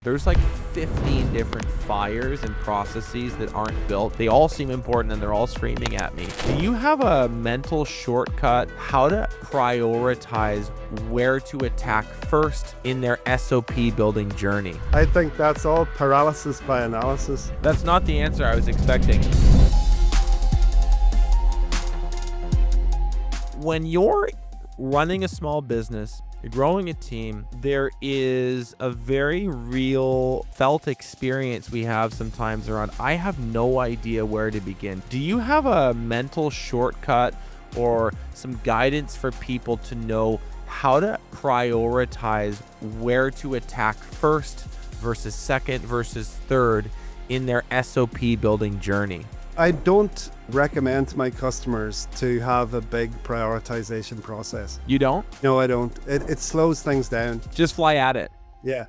There's like 15 different fires and processes that aren't built. They all seem important and they're all screaming at me. Do you have a mental shortcut how to prioritize where to attack first in their SOP building journey? I think that's all paralysis by analysis. That's not the answer I was expecting. When you're running a small business, you're growing a team, there is a very real felt experience we have sometimes around, I have no idea where to begin. Do you have a mental shortcut or some guidance for people to know how to prioritize where to attack first versus second versus third in their SOP building journey? I don't recommend to my customers to have a big prioritization process. You don't? No, I don't. It slows things down. Just fly at it. Yeah.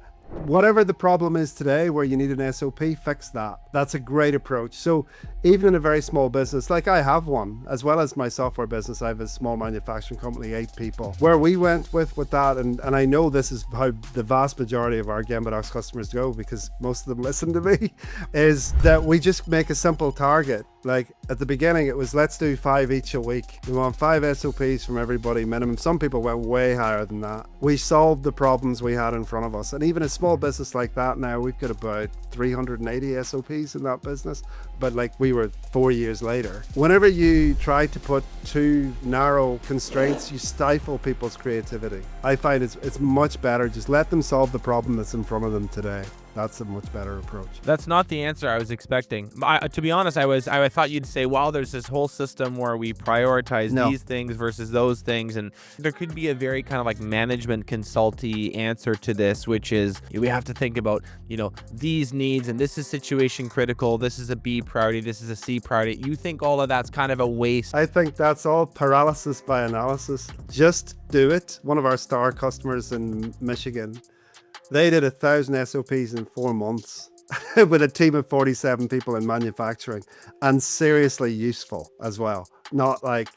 Whatever the problem is today where you need an SOP, fix that. That's a great approach. So even in a very small business, like I have one, as well as my software business, I have a small manufacturing company, 8 people. Where we went with that, and I know this is how the vast majority of our Gembadox customers go because most of them listen to me, is that we just make a simple target. Like at the beginning, it was let's do 5 each a week. We want 5 SOPs from everybody minimum. Some people went way higher than that. We solved the problems we had in front of us. And even a small business like that now, we've got about 380 SOPs in that business. But like we were 4 years later. Whenever you try to put too narrow constraints, you stifle people's creativity. I find it's much better. Just let them solve the problem that's in front of them today. That's a much better approach. That's not the answer I was expecting. To be honest, I thought you'd say, well, there's this whole system where we prioritize these things versus those things. And there could be a very kind of like management consulty answer to this, which is we have to think about, these needs, and this is situation critical. This is a B priority. This is a C priority. You think all of that's kind of a waste? I think that's all paralysis by analysis. Just do it. One of our star customers in Michigan, they did 1,000 SOPs in 4 months with a team of 47 people in manufacturing, and seriously useful as well. Not like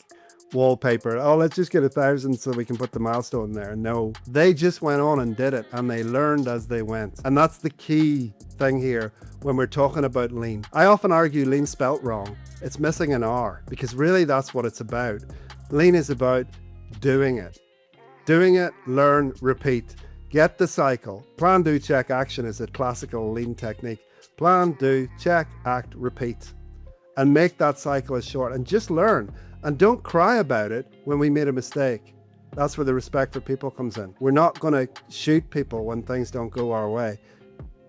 wallpaper. Oh, let's just get 1,000 so we can put the milestone there. No, they just went on and did it, and they learned as they went. And that's the key thing here when we're talking about lean. I often argue lean spelt wrong. It's missing an R because really that's what it's about. Lean is about doing it. Doing it, learn, repeat. Get the cycle. Plan, do, check, action is a classical lean technique. Plan, do, check, act, repeat. And make that cycle as short and just learn. And don't cry about it when we made a mistake. That's where the respect for people comes in. We're not going to shoot people when things don't go our way.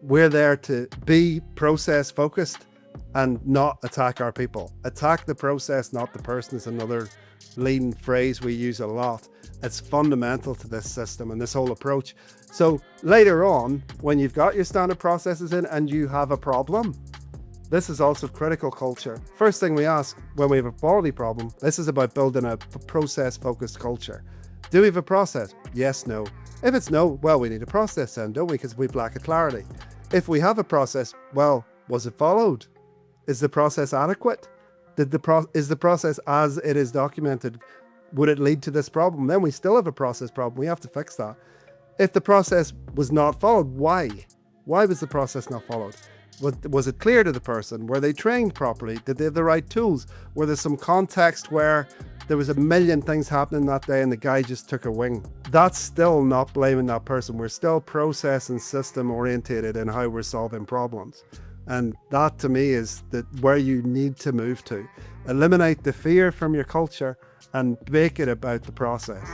We're there to be process focused and not attack our people. Attack the process, not the person, is another lean phrase we use a lot. It's fundamental to this system and this whole approach. So later on, when you've got your standard processes in and you have a problem, this is also critical culture. First thing we ask when we have a quality problem, this is about building a process-focused culture. Do we have a process? Yes, no. If it's no, well, we need a process then, don't we? Because we lack a clarity. If we have a process, well, was it followed? Is the process adequate? Is the process as it is documented? Would it lead to this problem? Then we still have a process problem. We have to fix that. If the process was not followed, why? Why was the process not followed? Was it clear to the person? Were they trained properly? Did they have the right tools? Were there some context where there was a million things happening that day and the guy just took a wing? That's still not blaming that person. We're still process and system orientated in how we're solving problems. And that to me is where you need to move to. Eliminate the fear from your culture and make it about the process.